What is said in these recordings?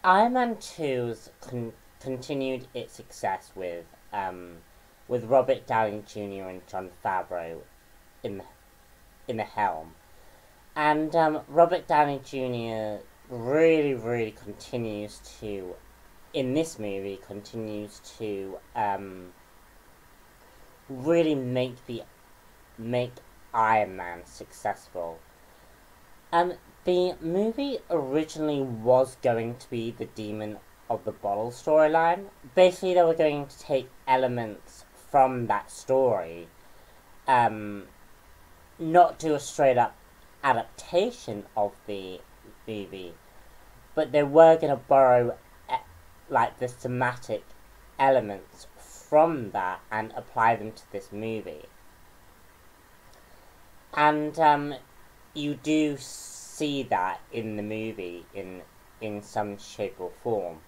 Iron Man 2's continued its success with Robert Downey Jr. and Jon Favreau in the helm. And Robert Downey Jr. really continues to, in this movie, continues to really make Iron Man successful. The movie originally was going to be the Demon of the Bottle storyline. Basically, they were going to take elements from that story, not do a straight up adaptation of the movie, but they were going to borrow like the thematic elements from that and apply them to this movie. And you do see that in the movie in some shape or form.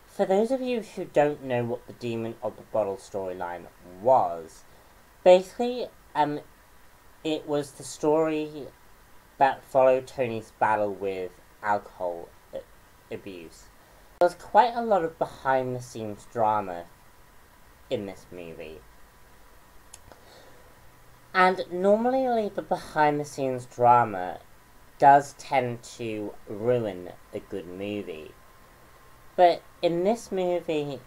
For those of you who don't know what the Demon of the Bottle storyline was, basically it was the story that followed Tony's battle with alcohol abuse. There was quite a lot of behind the scenes drama in this movie. And normally the behind the scenes drama does tend to ruin a good movie. But in this movie,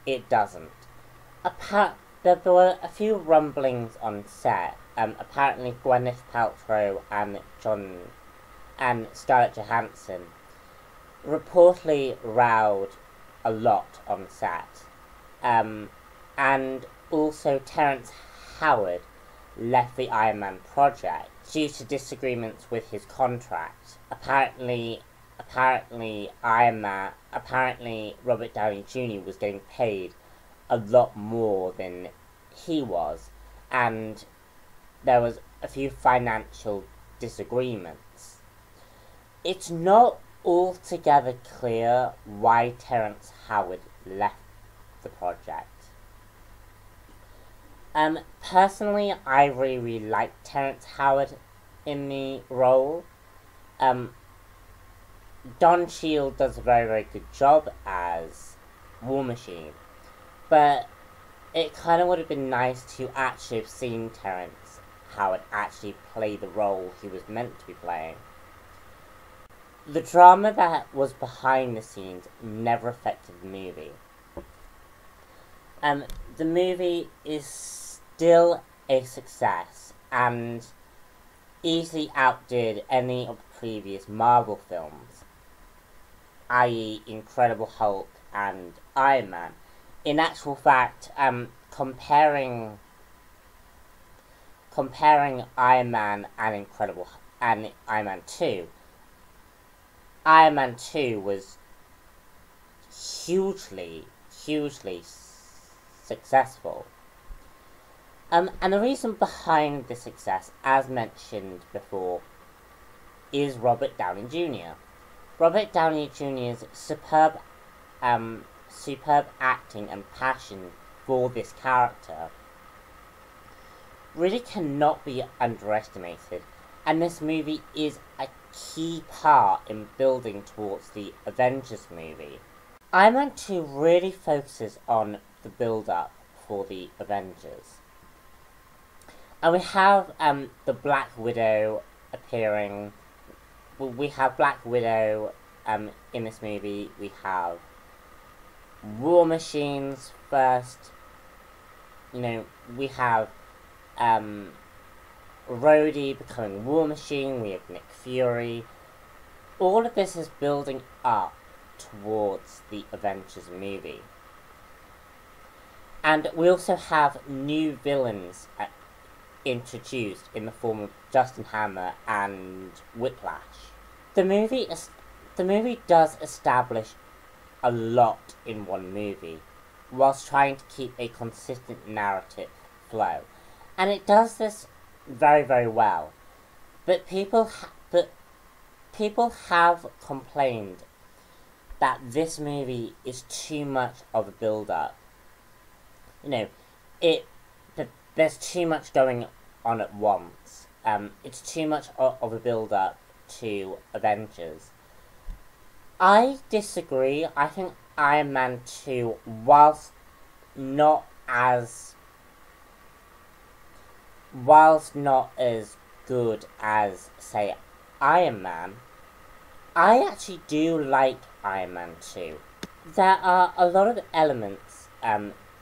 it doesn't. There were a few rumblings on set. Apparently Gwyneth Paltrow and Scarlett Johansson reportedly rowed a lot on set. And also Terrence Howard left the Iron Man project due to disagreements with his contract. Apparently Robert Downey Jr. was getting paid a lot more than he was, and there was a few financial disagreements. It's not altogether clear why Terrence Howard left the project. Personally, I really like Terrence Howard in the role. Don Cheadle does a very good job as War Machine, but it kind of would have been nice to actually have seen Terrence Howard actually play the role he was meant to be playing. The drama that was behind the scenes never affected the movie. The movie is still a success and easily outdid any of the previous Marvel films, i.e. Incredible Hulk and Iron Man. In actual fact, comparing Iron Man and Iron Man 2, Iron Man 2 was hugely successful. And the reason behind this success, as mentioned before, is Robert Downey Jr. Robert Downey Jr.'s superb acting and passion for this character really cannot be underestimated, and this movie is a key part in building towards the Avengers movie. Iron Man 2 really focuses on the build-up for the Avengers. And we have the Black Widow appearing. We have Black Widow in this movie. We have War Machines first. We have Rhodey becoming War Machine. We have Nick Fury. All of this is building up towards the Avengers movie. And we also have new villains introduced in the form of Justin Hammer and Whiplash. The movie does establish a lot in one movie, whilst trying to keep a consistent narrative flow, and it does this very well. But people have complained that this movie is too much of a build-up. There's too much going on at once. It's too much of a build-up to Avengers. I disagree. I think Iron Man 2, whilst not as good as, say, Iron Man, I actually do like Iron Man 2. There are a lot of elements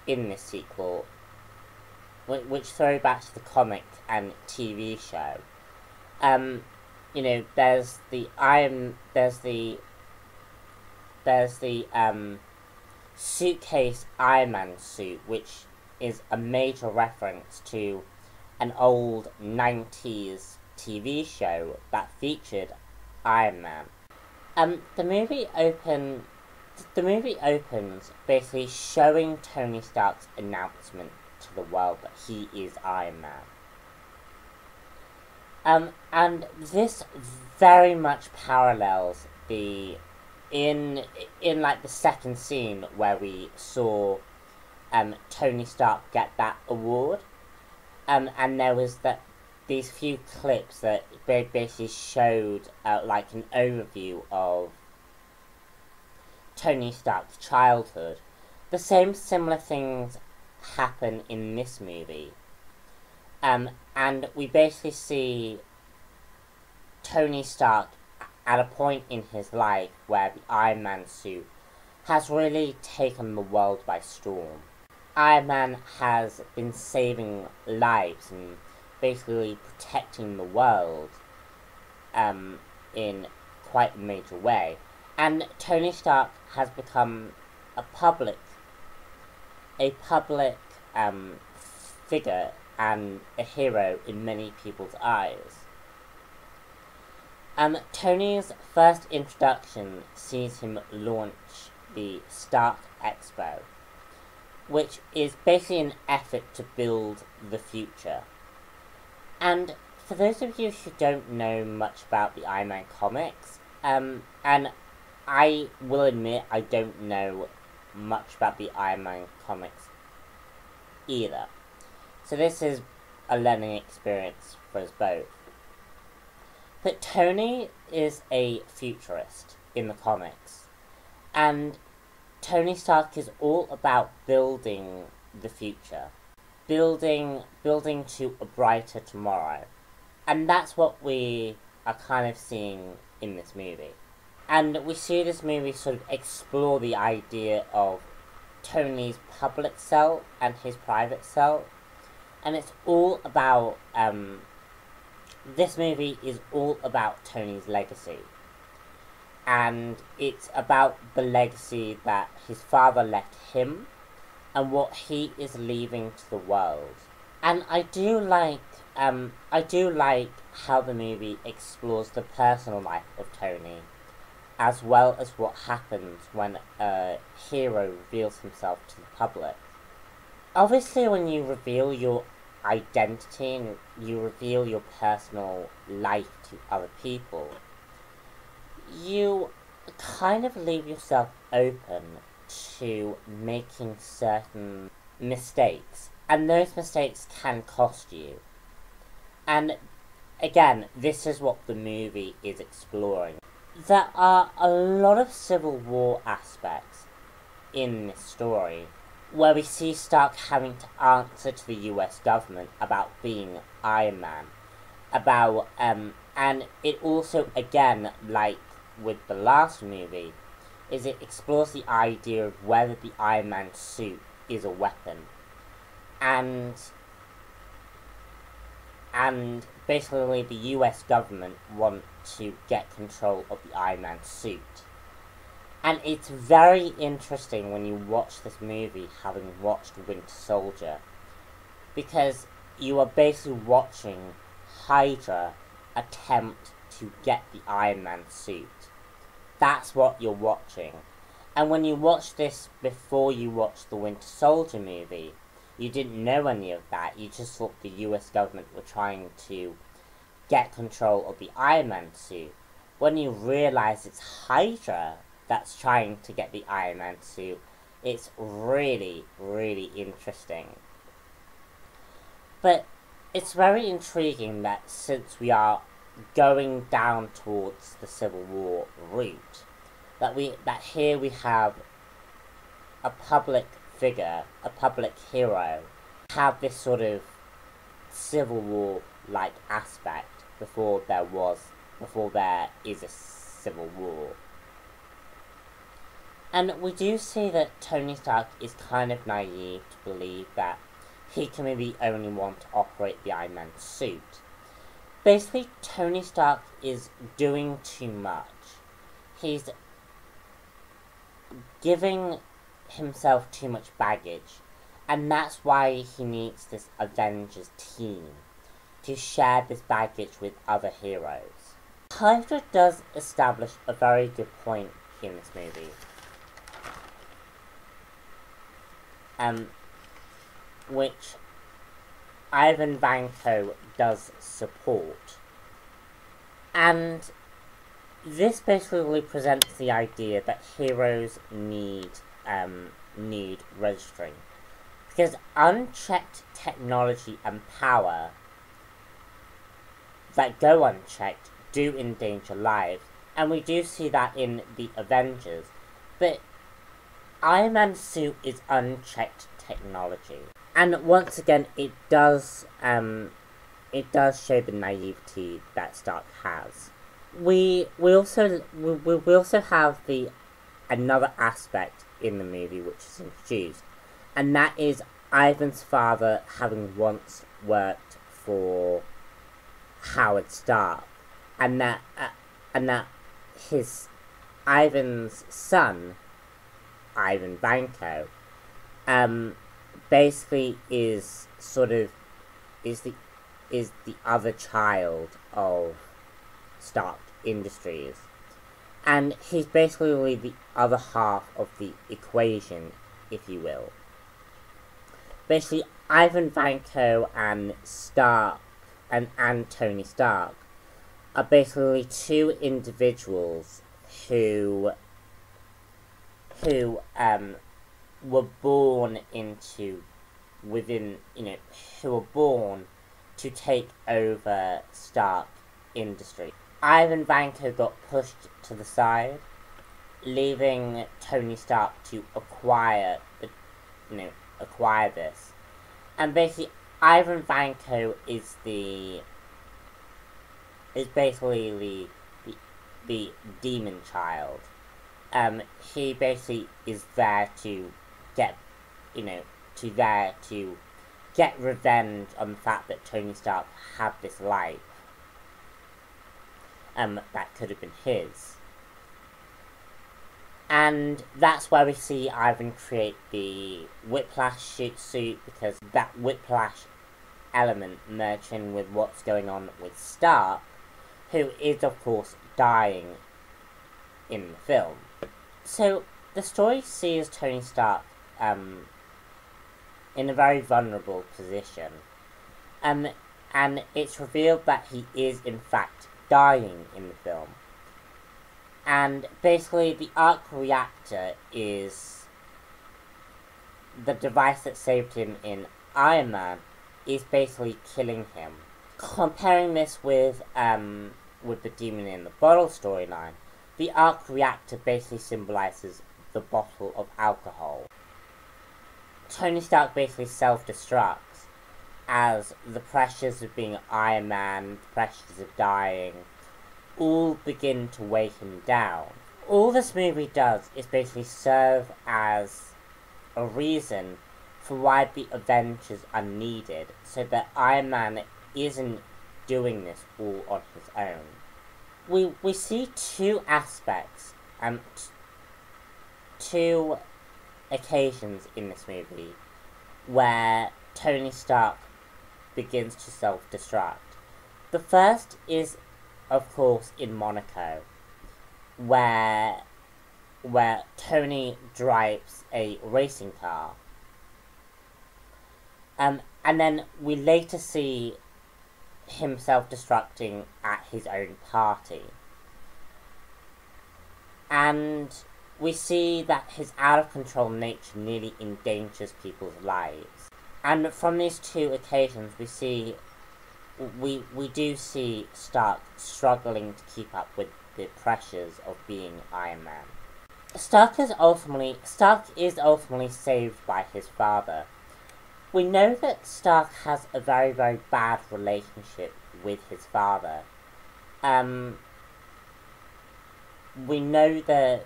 in this sequel which throw back to the comic and TV show. There's the suitcase Iron Man suit, which is a major reference to an old 90s TV show that featured Iron Man. The movie opens basically showing Tony Stark's announcement to the world that he is Iron Man. And this very much parallels in like the second scene where we saw Tony Stark get that award. And there was these few clips that basically showed like an overview of Tony Stark's childhood. The same similar things happen in this movie. And we basically see Tony Stark at a point in his life where the Iron Man suit has really taken the world by storm. Iron Man has been saving lives and basically protecting the world in quite a major way. And Tony Stark has become a public figure and a hero in many people's eyes. Tony's first introduction sees him launch the Stark Expo, which is basically an effort to build the future. And for those of you who don't know much about the Iron Man comics, and I will admit I don't know much about the Iron Man comics either. So this is a learning experience for us both. But Tony is a futurist in the comics, and Tony Stark is all about building the future, building to a brighter tomorrow. And that's what we are kind of seeing in this movie. And we see this movie sort of explore the idea of Tony's public self and his private self. And it's all about, this movie is all about Tony's legacy. And it's about the legacy that his father left him and what he is leaving to the world. And I do like how the movie explores the personal life of Tony, as well as what happens when a hero reveals himself to the public. Obviously, when you reveal your identity and you reveal your personal life to other people, you kind of leave yourself open to making certain mistakes, and those mistakes can cost you. And again, this is what the movie is exploring. There are a lot of Civil War aspects in this story, where we see Stark having to answer to the US government about being Iron Man, and it also, again, like with the last movie, is it explores the idea of whether the Iron Man suit is a weapon, and basically the US government want to get control of the Iron Man suit. And it's very interesting when you watch this movie, having watched Winter Soldier, because you are basically watching Hydra attempt to get the Iron Man suit. That's what you're watching. And when you watch this before you watch the Winter Soldier movie, you didn't know any of that. You just thought the US government were trying to get control of the Iron Man suit. When you realize it's Hydra that's trying to get the Iron Man suit, it's really, really interesting. But it's very intriguing that since we are going down towards the Civil War route, that here we have a public figure, a public hero, have this sort of Civil War-like aspect before there is a Civil War. And we do see that Tony Stark is kind of naive to believe that he can be the only one to operate the Iron Man suit. Basically, Tony Stark is doing too much. He's giving himself too much baggage, and that's why he needs this Avengers team to share this baggage with other heroes. Hydra does establish a very good point in this movie, which Ivan Vanko does support. And this basically presents the idea that heroes need registering. Because unchecked technology and power that go unchecked do endanger lives. And we do see that in the Avengers. But Iron Man's suit is unchecked technology. And once again, it does show the naivety that Stark has. We also have another aspect in the movie which is introduced, and that is Ivan's father having once worked for Howard Stark, and that Ivan's son, Ivan Vanko, basically is the other child of Stark Industries, and he's basically the other half of the equation, if you will. Basically, Ivan Vanko and Stark and Tony Stark are basically two individuals who were born who were born to take over Stark Industry. Ivan Vanko got pushed to the side, leaving Tony Stark to acquire this. And basically, Ivan Vanko is basically the demon child. He basically is there to get revenge on the fact that Tony Stark had this life that could have been his. And that's where we see Ivan create the Whiplash suit, because that Whiplash element merged in with what's going on with Stark, who is of course dying in the film. So the story sees Tony Stark in a very vulnerable position, and it's revealed that he is in fact dying in the film. And basically the arc reactor is the device that saved him in Iron Man, is basically killing him. Comparing this with the Demon in the Bottle storyline, the arc reactor basically symbolizes the bottle of alcohol. Tony Stark basically self-destructs as the pressures of being Iron Man, the pressures of dying, all begin to weigh him down. All this movie does is basically serve as a reason for why the Avengers are needed, so that Iron Man isn't doing this all on his own. We see two aspects, two occasions in this movie where Tony Stark begins to self-destruct. The first is, of course, in Monaco, where Tony drives a racing car. And then we later see him self-destructing at his own party. And we see that his out-of-control nature nearly endangers people's lives. And from these two occasions, we do see Stark struggling to keep up with the pressures of being Iron Man. Stark is ultimately saved by his father. We know that Stark has a very, very bad relationship with his father. We know that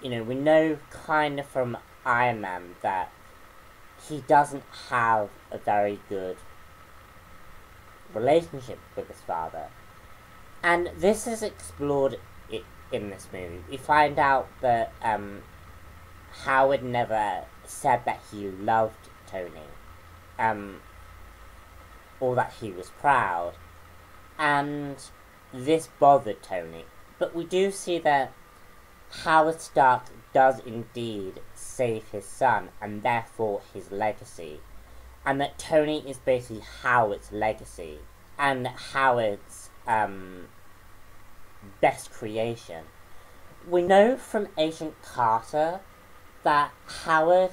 we know kind of from Iron Man that he doesn't have a very good relationship with his father. And this is explored in this movie. We find out that Howard never said that he loved Tony, or that he was proud, and this bothered Tony. But we do see that Howard Stark does indeed save his son, and therefore his legacy, and that Tony is basically Howard's legacy, and Howard's best creation. We know from Agent Carter that Howard,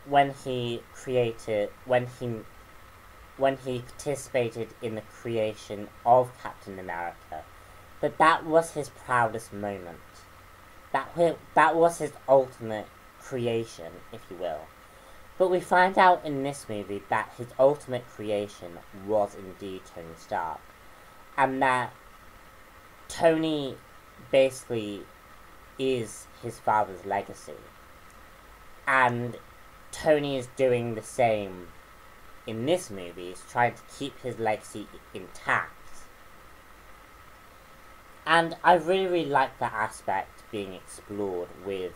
when he participated in the creation of Captain America, that was his proudest moment. That was his ultimate creation, if you will. But we find out in this movie that his ultimate creation was indeed Tony Stark, and that Tony basically is his father's legacy, and Tony is doing the same in this movie, is trying to keep his legacy intact. And I really, really like that aspect being explored with,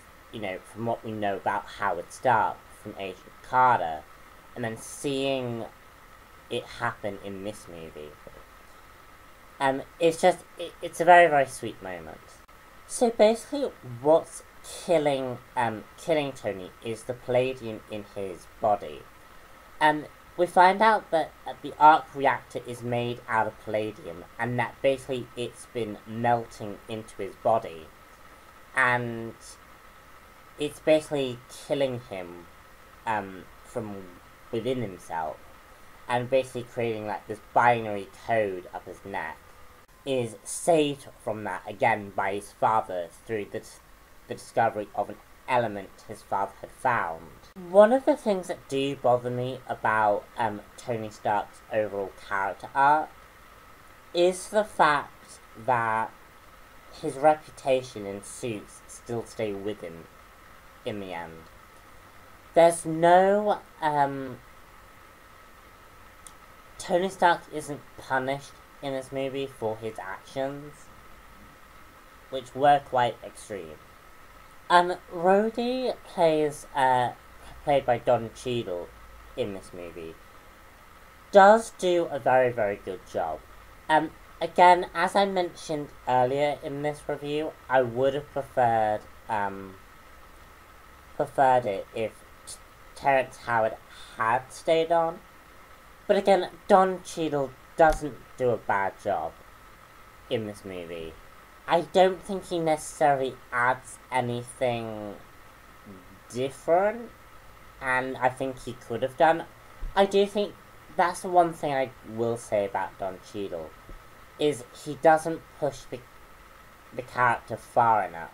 from what we know about Howard Stark from Agent Carter, and then seeing it happen in this movie. It's a very, very sweet moment. So basically, what's killing Tony is the palladium in his body. We find out that the arc reactor is made out of palladium, and that basically it's been melting into his body, and it's basically killing him from within himself, and basically creating like this binary code up his neck. Is saved from that again by his father through the discovery of an element his father had found. One of the things that do bother me about Tony Stark's overall character arc is the fact that his reputation in suits still stay with him in the end. There's no Tony Stark isn't punished in this movie for his actions, which were quite extreme. Rhodey played by Don Cheadle in this movie, does do a very, very good job. Again, as I mentioned earlier in this review, I would have preferred it if Terrence Howard had stayed on. But again, Don Cheadle doesn't do a bad job in this movie. I don't think he necessarily adds anything different, and I think he could have done. I do think that's the one thing I will say about Don Cheadle, is he doesn't push the character far enough.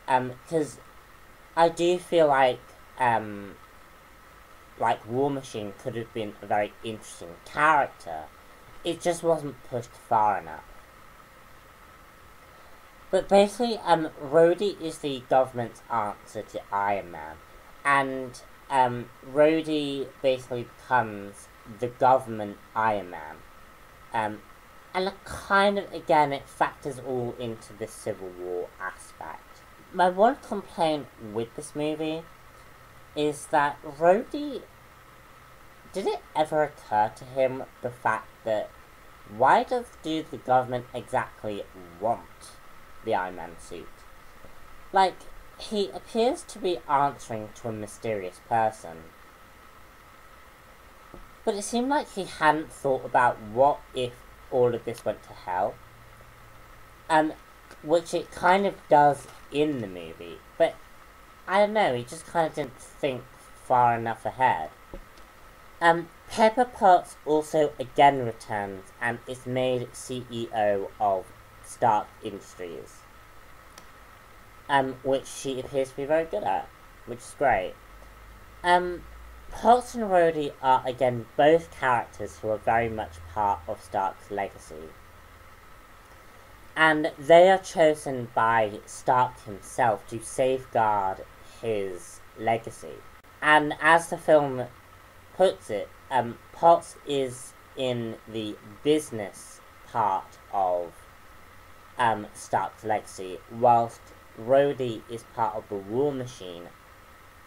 Because I do feel like War Machine could have been a very interesting character. It just wasn't pushed far enough. But basically, Rhodey is the government's answer to Iron Man. And Rhodey basically becomes the government Iron Man. And kind of, again, it factors all into the Civil War aspect. My one complaint with this movie is that Rhodey, did it ever occur to him the fact that why do the government exactly want the Iron Man suit? Like, he appears to be answering to a mysterious person, but it seemed like he hadn't thought about what if all of this went to hell, which it kind of does in the movie, but I don't know, he just kind of didn't think far enough ahead. Pepper Potts also again returns and is made CEO of Stark Industries. which she appears to be very good at, which is great. Potts and Rhodey are again both characters who are very much part of Stark's legacy. And they are chosen by Stark himself to safeguard his legacy. And as the film puts it, Potts is in the business part of Stark's legacy, whilst Rhodey is part of the war machine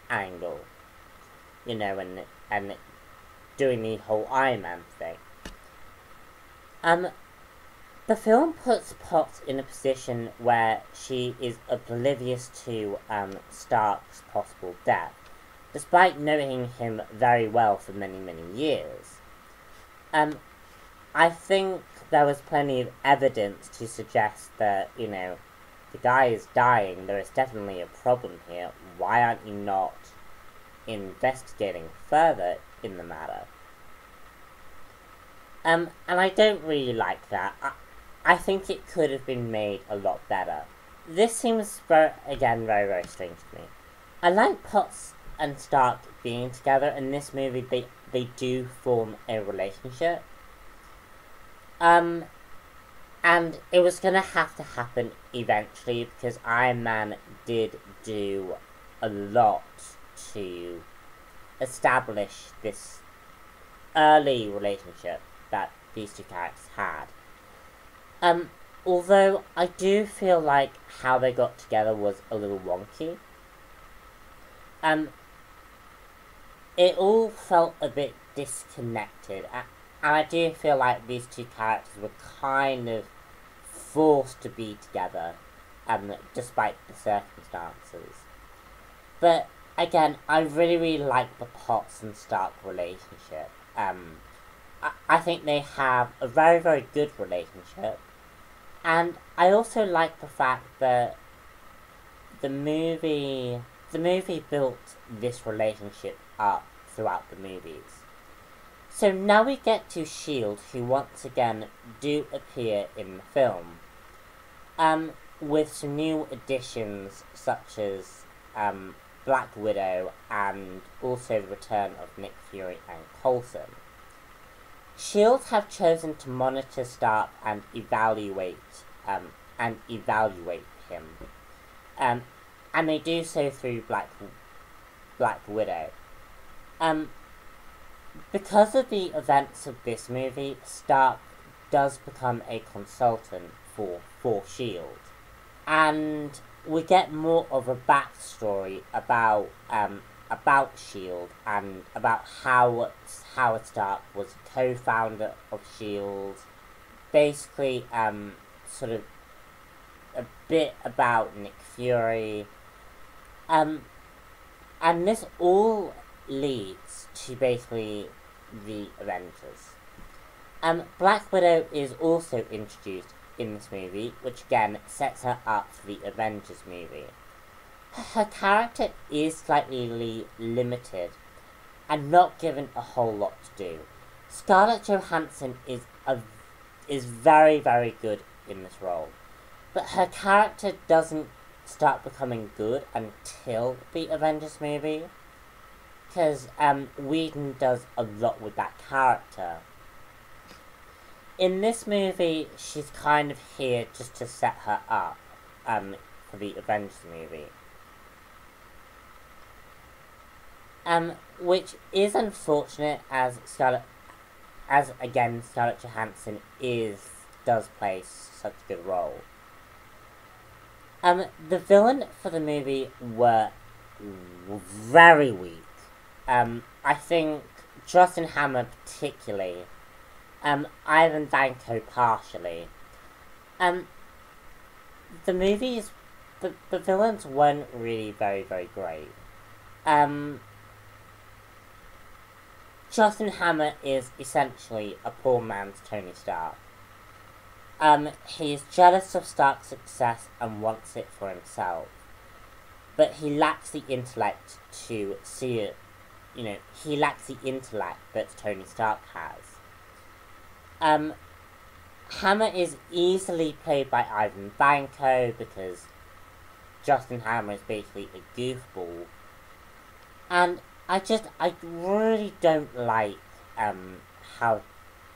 angle, you know, and doing the whole Iron Man thing. The film puts Potts in a position where she is oblivious to Stark's possible death, despite knowing him very well for many, many years. I think there was plenty of evidence to suggest that, you know, the guy is dying, there is definitely a problem here, why aren't you not investigating further in the matter? And I don't really like that. I think it could have been made a lot better. This seems, again, very, very strange to me. I like Potts and Stark being together. In this movie, they do form a relationship. And it was going to have to happen eventually, because Iron Man did do a lot to establish this early relationship that these two characters had. Although I do feel like how they got together was a little wonky. It all felt a bit disconnected, and I do feel like these two characters were kind of forced to be together, despite the circumstances. But again, I really, really like the Potts and Stark relationship. I think they have a very, very good relationship. And I also like the fact that the movie built this relationship up throughout the movies. So now we get to S.H.I.E.L.D., who once again do appear in the film, with some new additions such as Black Widow and also the return of Nick Fury and Coulson. S.H.I.E.L.D. have chosen to monitor Stark and evaluate him, and they do so through Black Widow. Because of the events of this movie, Stark does become a consultant for S.H.I.E.L.D. And we get more of a backstory about S.H.I.E.L.D. and about how Howard Stark was a co-founder of S.H.I.E.L.D. Basically, sort of a bit about Nick Fury. And this all leads to basically the Avengers. Black Widow is also introduced in this movie, which again sets her up for the Avengers movie. Her character is slightly limited and not given a whole lot to do. Scarlett Johansson is very, very good in this role, but her character doesn't start becoming good until the Avengers movie, because Whedon does a lot with that character. In this movie, she's kind of here just to set her up for the Avengers movie. Which is unfortunate, as Scarlett Johansson does play such a good role. The villain for the movie were very weak. I think Justin Hammer particularly, Ivan Vanko partially. The movies, the villains weren't really very, very great. Justin Hammer is essentially a poor man's Tony Stark. He is jealous of Stark's success and wants it for himself. But he lacks the intellect to see it. You know, he lacks the intellect that Tony Stark has. Hammer is easily played by Ivan Vanko because Justin Hammer is basically a goofball. And I really don't like how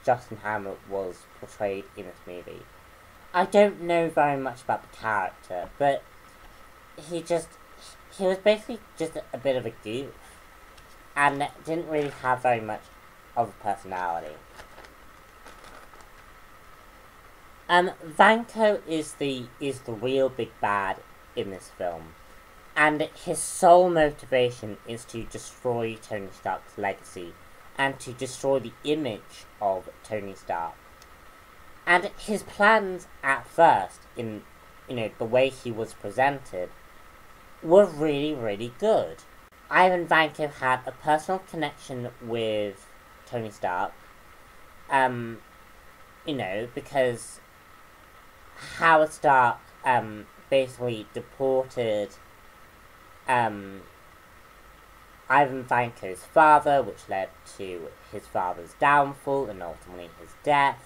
Justin Hammer was portrayed in this movie. I don't know very much about the character, but he was basically just a bit of a goof, and didn't really have very much of a personality. Vanko is the real big bad in this film, and his sole motivation is to destroy Tony Stark's legacy, and to destroy the image of Tony Stark. And his plans at first, in the way he was presented, were really, really good. Ivan Vanko had a personal connection with Tony Stark, because Howard Stark basically deported Ivan Vanko's father, which led to his father's downfall and ultimately his death.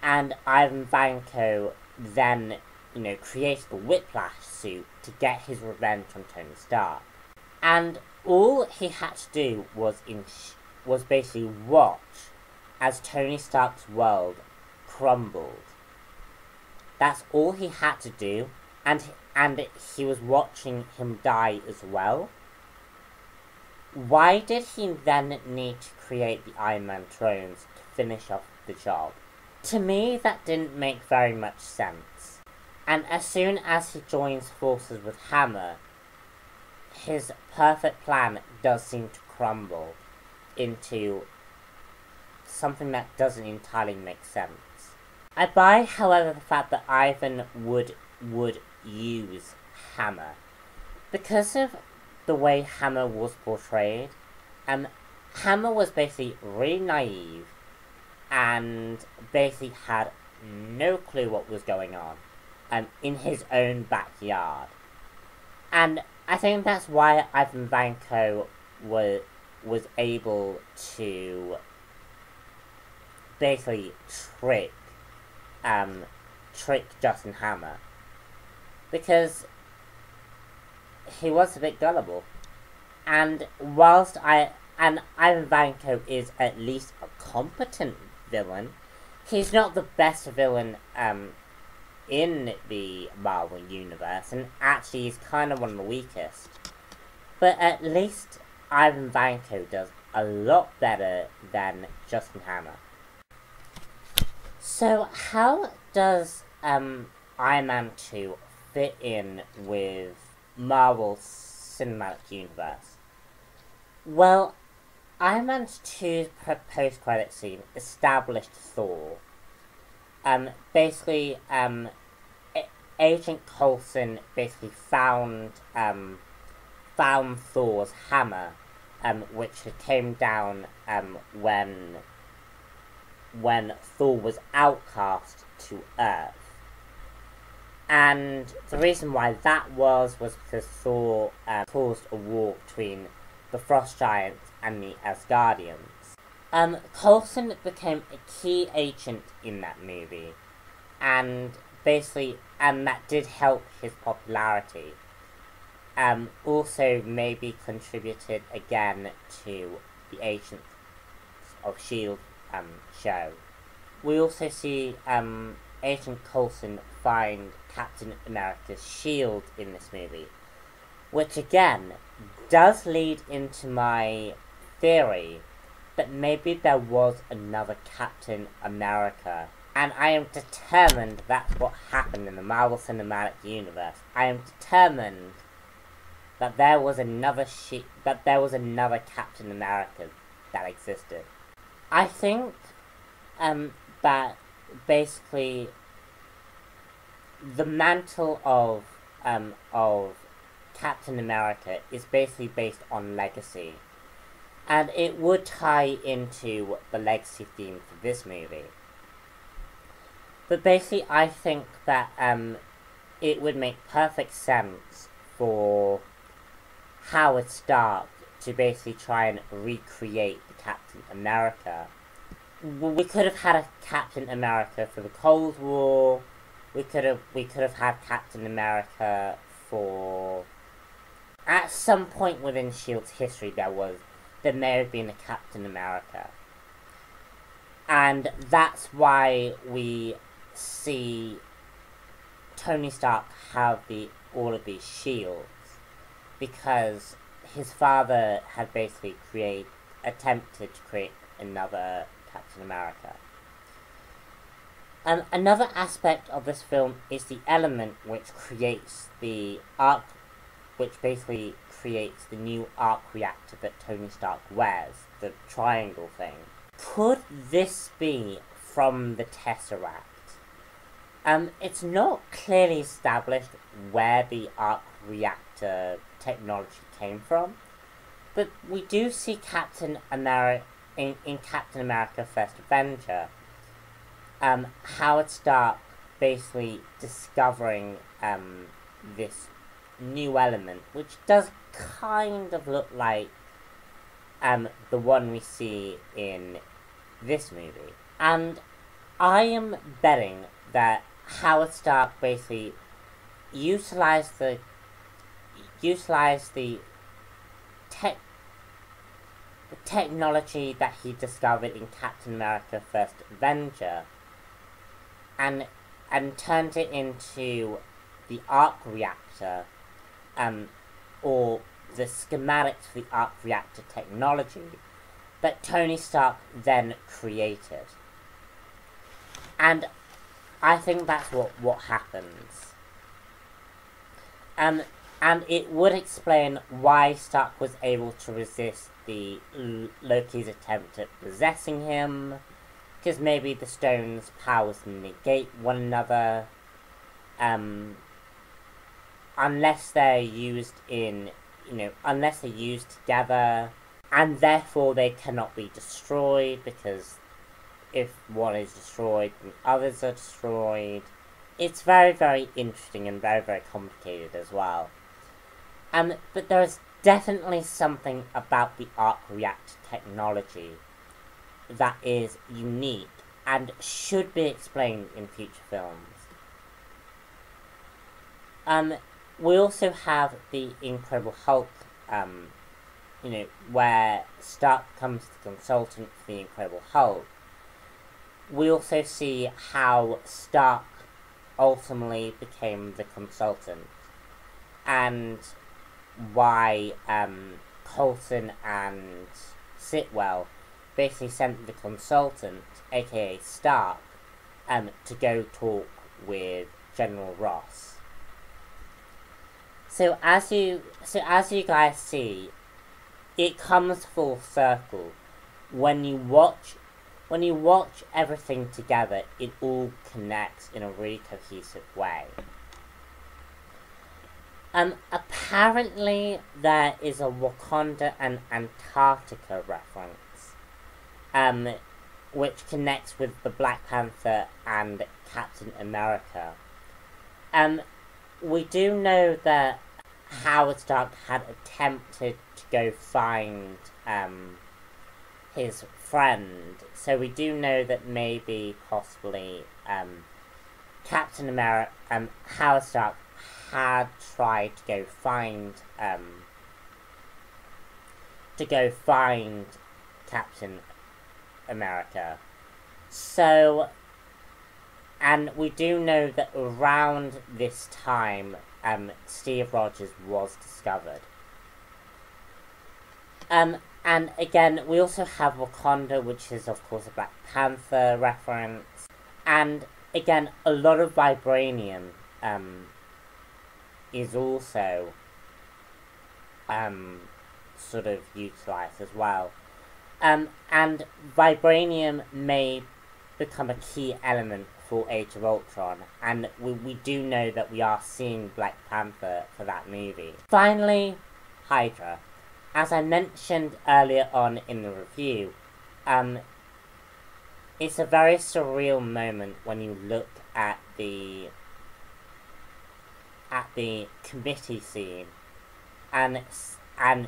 And Ivan Vanko then, created the Whiplash suit to get his revenge on Tony Stark. And all he had to do was basically watch as Tony Stark's world crumbled. That's all he had to do, and he was watching him die as well. Why did he then need to create the Iron Man drones to finish off the job? To me, that didn't make very much sense. And as soon as he joins forces with Hammer, his perfect plan does seem to crumble into something that doesn't entirely make sense. I buy, however, the fact that Ivan would use Hammer. Because of the way Hammer was portrayed, Hammer was basically really naive and basically had no clue what was going on in his own backyard. And I think that's why Ivan Vanko was able to basically trick Justin Hammer, because he was a bit gullible. And whilst Ivan Vanko is at least a competent villain, he's not the best villain in the Marvel Universe, and actually he's kind of one of the weakest. But at least Ivan Vanko does a lot better than Justin Hammer. So how does Iron Man 2 fit in with Marvel's cinematic universe? Well, Iron Man 2's post-credit scene established Thor. Basically, Agent Coulson basically found Thor's hammer, which came down when Thor was outcast to Earth. And the reason why that was because Thor caused a war between the Frost Giants and the Asgardians. Coulson became a key agent in that movie, and basically, that did help his popularity. Also maybe contributed again to the Agents of S.H.I.E.L.D. show. We also see Agent Coulson find Captain America's shield in this movie, which again does lead into my theory that maybe there was another Captain America, and I am determined that's what happened in the Marvel Cinematic Universe. I am determined that there was another Captain America that existed. I think that basically the mantle of Captain America is basically based on legacy, and it would tie into the legacy theme for this movie. But basically, I think that it would make perfect sense for Howard Stark to basically try and recreate the Captain America. We could have had a Captain America for the Cold War. We could have had Captain America for... At some point within S.H.I.E.L.D.'s history, there may have been a Captain America. And that's why we see Tony Stark have all of these shields. Because his father had basically attempted to create another Captain America. Another aspect of this film is the element which creates the arc, which basically creates the new arc reactor that Tony Stark wears, the triangle thing. Could this be from the Tesseract? It's not clearly established where the arc reactor technology came from, but we do see Captain America in Captain America First Avenger, Howard Stark basically discovering this new element, which does kind of look like the one we see in this movie. And I am betting that Howard Stark basically utilized the technology that he discovered in Captain America First Avenger and turned it into the arc reactor, or the schematics for the arc reactor technology that Tony Stark then created. And I think that's what happens. And it would explain why Stark was able to resist the Loki's attempt at possessing him, because maybe the stone's powers negate one another, unless they're used unless they're used together, and therefore they cannot be destroyed, because if one is destroyed, then others are destroyed. It's very, very interesting and very, very complicated as well. But there is definitely something about the arc reactor technology that is unique and should be explained in future films. We also have the Incredible Hulk, where Stark becomes the consultant for the Incredible Hulk. We also see how Stark ultimately became the consultant, and why Coulson and Sitwell basically sent the consultant, aka Stark, to go talk with General Ross. So as you guys see, it comes full circle. When you watch everything together, it all connects in a really cohesive way. Apparently there is a Wakanda and Antarctica reference, which connects with the Black Panther and Captain America. We do know that Howard Stark had attempted to go find his friend, so we do know that maybe, possibly, Captain America, Howard Stark had tried to go find Captain America. So, and we do know that around this time, Steve Rogers was discovered. And again, we also have Wakanda, which is of course a Black Panther reference. And again, a lot of vibranium is also sort of utilized as well. And vibranium may become a key element for Age of Ultron, and we do know that we are seeing Black Panther for that movie. Finally, Hydra. As I mentioned earlier on in the review, it's a very surreal moment when you look at the committee scene and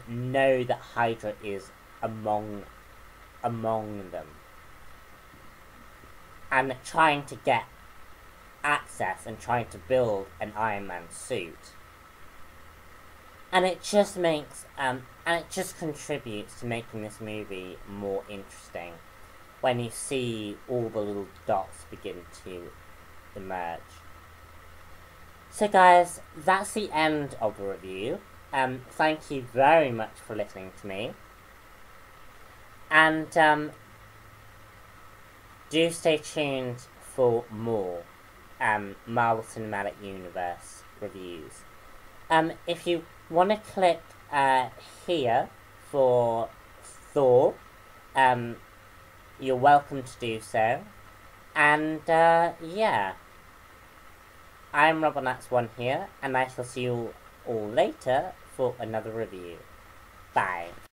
know that Hydra is among them, and trying to get access and trying to build an Iron Man suit. And it just makes, and it just contributes to making this movie more interesting when you see all the little dots begin to emerge. So guys, that's the end of the review. Thank you very much for listening to me. And do stay tuned for more Marvel Cinematic Universe reviews. If you want to click here for Thor, you're welcome to do so. And yeah, I'm Robert1 here, and I shall see you all later for another review. Bye.